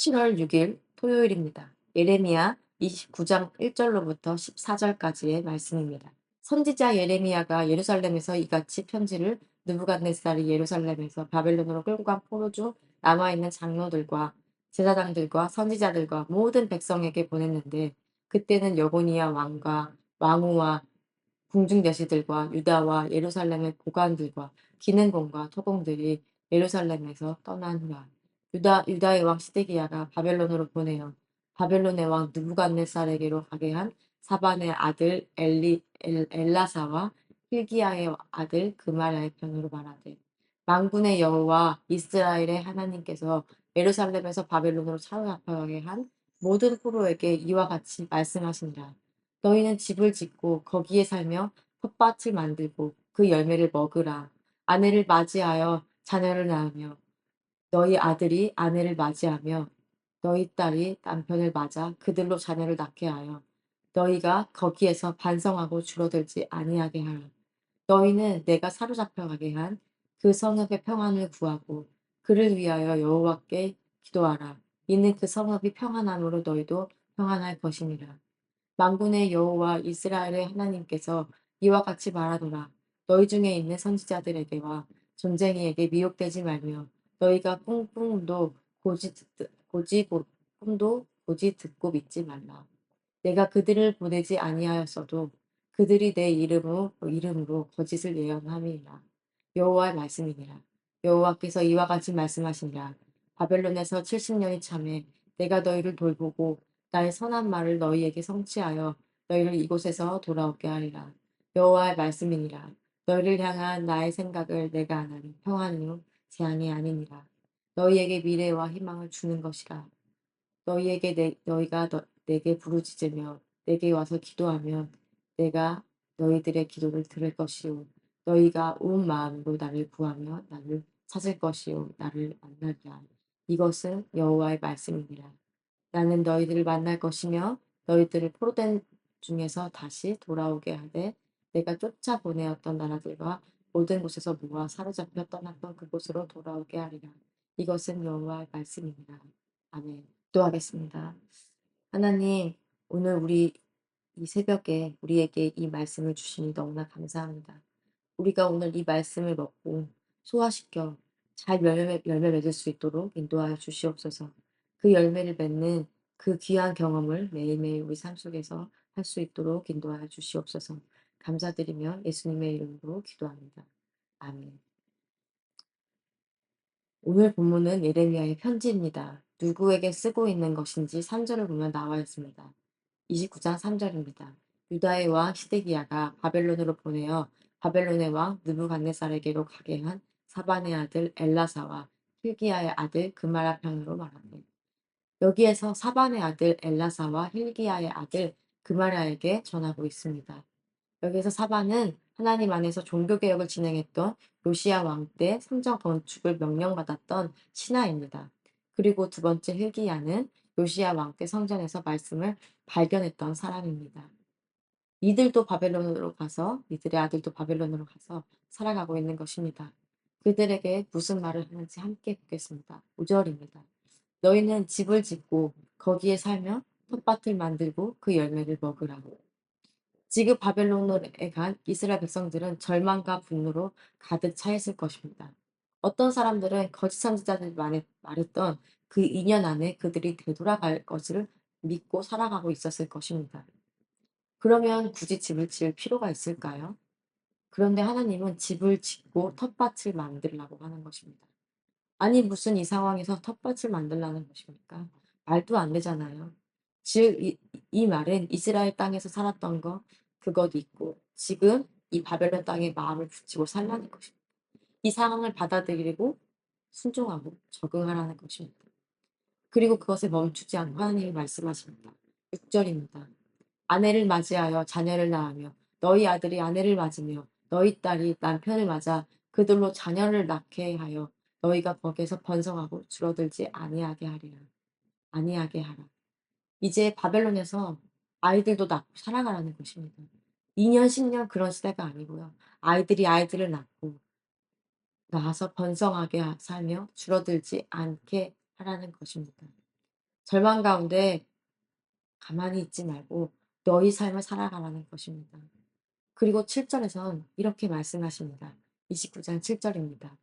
7월 6일 토요일입니다. 예레미야 29장 1절로부터 14절까지의 말씀입니다. 선지자 예레미야가 예루살렘에서 이같이 편지를 느부갓네살이 예루살렘에서 바벨론으로 끌고 간 포로 중 남아있는 장로들과 제사장들과 선지자들과 모든 백성에게 보냈는데, 그때는 여고니야 왕과 왕후와 궁중대시들과 유다와 예루살렘의 보관들과 기능공과 토공들이 예루살렘에서 떠난 후라. 유다의 왕 시드기야가 바벨론으로 보내어 바벨론의 왕 느부갓네살에게로 가게 한 사반의 아들 엘라사와 hil기야의 아들 그말야의 편으로 말하되, 만군의 여호와 이스라엘의 하나님께서 예루살렘에서 바벨론으로 사로잡혀가게 한 모든 포로에게 이와 같이 말씀하시니라. 너희는 집을 짓고 거기에 살며 텃밭을 만들고 그 열매를 먹으라. 아내를 맞이하여 자녀를 낳으며 너희 아들이 아내를 맞이하며 너희 딸이 남편을 맞아 그들로 자녀를 낳게 하여 너희가 거기에서 반성하고 줄어들지 아니하게 하라. 너희는 내가 사로잡혀 가게 한 그 성읍의 평안을 구하고 그를 위하여 여호와께 기도하라. 이는 그 성읍이 평안함으로 너희도 평안할 것이니라. 만군의 여호와 이스라엘의 하나님께서 이와 같이 말하노라. 너희 중에 있는 선지자들에게와 존쟁이에게 미혹되지 말며 너희가 꿈도 고지 듣고 믿지 말라. 내가 그들을 보내지 아니하였어도 그들이 내 이름으로 거짓을 예언함이니라. 여호와의 말씀이니라. 여호와께서 이와 같이 말씀하시니라. 바벨론에서 70년이 참에 내가 너희를 돌보고 나의 선한 말을 너희에게 성취하여 너희를 이곳에서 돌아오게 하리라. 여호와의 말씀이니라. 너희를 향한 나의 생각을 내가 아나니 평안이요 재앙이 아니니라. 너희에게 미래와 희망을 주는 것이라. 너희가 내게 부르짖으며 내게 와서 기도하면 내가 너희들의 기도를 들을 것이요 너희가 온 마음으로 나를 구하며 나를 찾을 것이요 나를 만나리라. 이것은 여호와의 말씀이니라. 나는 너희들을 만날 것이며 너희들을 포로된 중에서 다시 돌아오게 하되 내가 쫓아보내었던 나라들과 모든 곳에서 모아 사로잡혀 떠났던 그곳으로 돌아오게 하리라. 이것은 여호와의 말씀이니라. 아멘. 기도하겠습니다. 하나님, 오늘 우리 이 새벽에 우리에게 이 말씀을 주시니 너무나 감사합니다. 우리가 오늘 이 말씀을 먹고 소화시켜 잘 열매 맺을 수 있도록 인도하여 주시옵소서. 그 열매를 맺는 그 귀한 경험을 매일매일 우리 삶 속에서 할 수 있도록 인도하여 주시옵소서. 감사드리며 예수님의 이름으로 기도합니다. 아멘. 오늘 본문은 예레미야의 편지입니다. 누구에게 쓰고 있는 것인지 3절을 보면 나와 있습니다. 29장 3절입니다. 유다의 왕 시드기야가 바벨론으로 보내어 바벨론의 왕 느부갓네살에게로 가게 한 사반의 아들 엘라사와 hil기야의 아들 그말야 편으로 말하되, 여기에서 사반의 아들 엘라사와 hil기야의 아들 그말야에게 전하고 있습니다. 여기서 사반은 하나님 안에서 종교개혁을 진행했던 요시야 왕 때 성전 건축을 명령받았던 신하입니다. 그리고 두 번째 hil기야는 요시야 왕 때 성전에서 말씀을 발견했던 사람입니다. 이들의 아들도 바벨론으로 가서 살아가고 있는 것입니다. 그들에게 무슨 말을 하는지 함께 보겠습니다. 5절입니다. 너희는 집을 짓고 거기에 살며 텃밭을 만들고 그 열매를 먹으라고. 지금 바벨론에 간 이스라엘 백성들은 절망과 분노로 가득 차 있을 것입니다. 어떤 사람들은 거짓 선지자들이 말했던 그 2년 안에 그들이 되돌아갈 것을 믿고 살아가고 있었을 것입니다. 그러면 굳이 집을 지을 필요가 있을까요? 그런데 하나님은 집을 짓고 텃밭을 만들라고 하는 것입니다. 아니, 무슨 이 상황에서 텃밭을 만들라는 것입니까? 말도 안 되잖아요. 즉, 이 말은 이스라엘 땅에서 살았던 거, 그것 있고, 지금 이 바벨론 땅에 마음을 붙이고 살라는 것입니다. 이 상황을 받아들이고 순종하고 적응하라는 것입니다. 그리고 그것에 멈추지 않고 하나님이 말씀하십니다. 6절입니다. 아내를 맞이하여 자녀를 낳으며 너희 아들이 아내를 맞으며 너희 딸이 남편을 맞아 그들로 자녀를 낳게 하여 너희가 거기에서 번성하고 줄어들지 아니하게 하라. 이제 바벨론에서 아이들도 낳고 살아가라는 것입니다. 2년 10년 그런 시대가 아니고요. 아이들이 아이들을 낳고 낳아서 번성하게 살며 줄어들지 않게 하라는 것입니다. 절망 가운데 가만히 있지 말고 너희 삶을 살아가라는 것입니다. 그리고 7 절에선 이렇게 말씀하십니다. 29장 7 절입니다.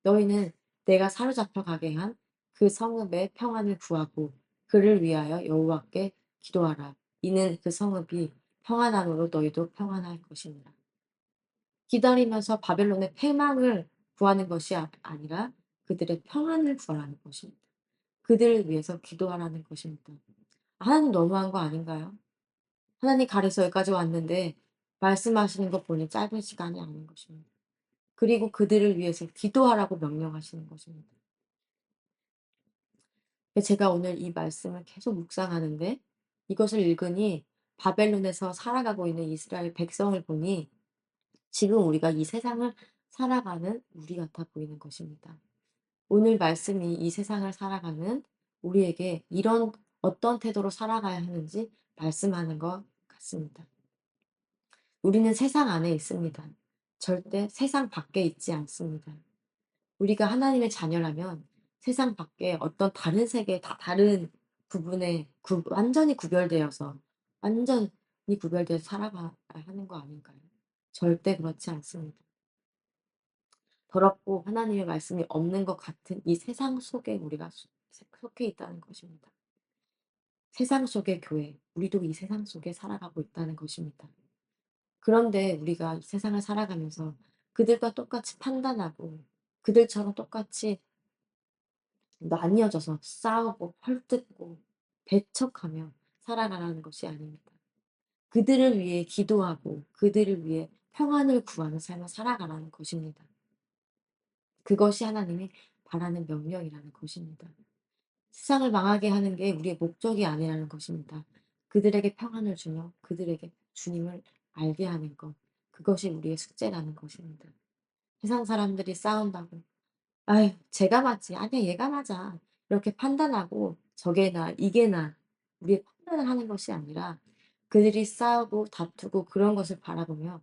"너희는 내가 사로잡혀 가게 한 그 성읍의 평안을 구하고 그를 위하여 여호와께 기도하라. 이는 그 성읍이 평안함으로 너희도 평안할 것이니라." 기다리면서 바벨론의 패망을 구하는 것이 아니라 그들의 평안을 구하라는 것입니다. 그들을 위해서 기도하라는 것입니다. 하나님 너무한 거 아닌가요? 하나님 가래서 여기까지 왔는데 말씀하시는 거 보니 짧은 시간이 아닌 것입니다. 그리고 그들을 위해서 기도하라고 명령하시는 것입니다. 제가 오늘 이 말씀을 계속 묵상하는데 이것을 읽으니 바벨론에서 살아가고 있는 이스라엘 백성을 보니 지금 우리가 이 세상을 살아가는 우리 같아 보이는 것입니다. 오늘 말씀이 이 세상을 살아가는 우리에게 이런 어떤 태도로 살아가야 하는지 말씀하는 것 같습니다. 우리는 세상 안에 있습니다. 절대 세상 밖에 있지 않습니다. 우리가 하나님의 자녀라면 세상 밖에 어떤 다른 세계 다 다른 구분에 완전히 구별되어서 완전히 구별돼서 살아가야 하는 거 아닌가요? 절대 그렇지 않습니다. 더럽고 하나님의 말씀이 없는 것 같은 이 세상 속에 우리가 속해 있다는 것입니다. 세상 속의 교회, 우리도 이 세상 속에 살아가고 있다는 것입니다. 그런데 우리가 이 세상을 살아가면서 그들과 똑같이 판단하고 그들처럼 똑같이 나뉘어져서 싸우고 헐뜯고 배척하며 살아가라는 것이 아닙니다. 그들을 위해 기도하고 그들을 위해 평안을 구하는 삶을 살아가라는 것입니다. 그것이 하나님이 바라는 명령이라는 것입니다. 세상을 망하게 하는 게 우리의 목적이 아니라는 것입니다. 그들에게 평안을 주며 그들에게 주님을 알게 하는 것, 그것이 우리의 숙제라는 것입니다. 세상 사람들이 싸운다고 "아유 쟤가 맞지. 아니야 얘가 맞아." 이렇게 판단하고 "저게 나. 이게 나." 우리의 판단을 하는 것이 아니라 그들이 싸우고 다투고 그런 것을 바라보며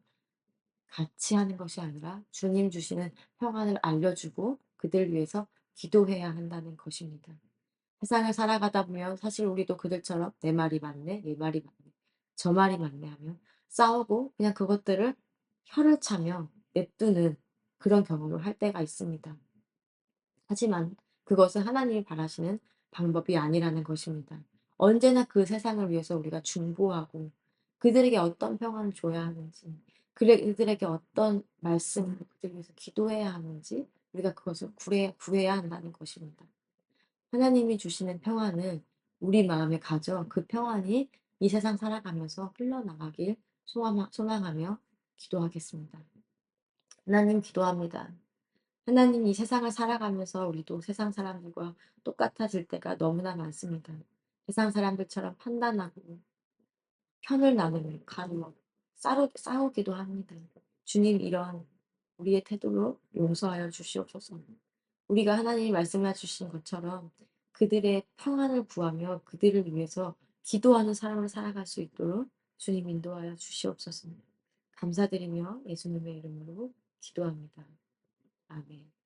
같이 하는 것이 아니라 주님 주시는 평안을 알려주고 그들을 위해서 기도해야 한다는 것입니다. 세상을 살아가다 보면 사실 우리도 그들처럼 '내 말이 맞네. 얘 말이 맞네. 저 말이 맞네.' 하며 싸우고 그냥 그것들을 혀를 차며 냅두는 그런 경험을 할 때가 있습니다. 하지만 그것은 하나님이 바라시는 방법이 아니라는 것입니다. 언제나 그 세상을 위해서 우리가 중보하고 그들에게 어떤 평안을 줘야 하는지 그들에게 어떤 말씀으로 그들을 위해서 기도해야 하는지 우리가 그것을 구해야 한다는 것입니다. 하나님이 주시는 평안을 우리 마음에 가져 그 평안이 이 세상 살아가면서 흘러나가길 소망하며 기도하겠습니다. 하나님 기도합니다. 하나님 이 세상을 살아가면서 우리도 세상 사람들과 똑같아질 때가 너무나 많습니다. 세상 사람들처럼 판단하고 편을 나누며 가르며 싸우기도 합니다. 주님 이런 우리의 태도로 용서하여 주시옵소서. 우리가 하나님이 말씀해 주신 것처럼 그들의 평안을 구하며 그들을 위해서 기도하는 삶을 살아갈 수 있도록 주님 인도하여 주시옵소서. 감사드리며 예수님의 이름으로 기도합니다. 아멘.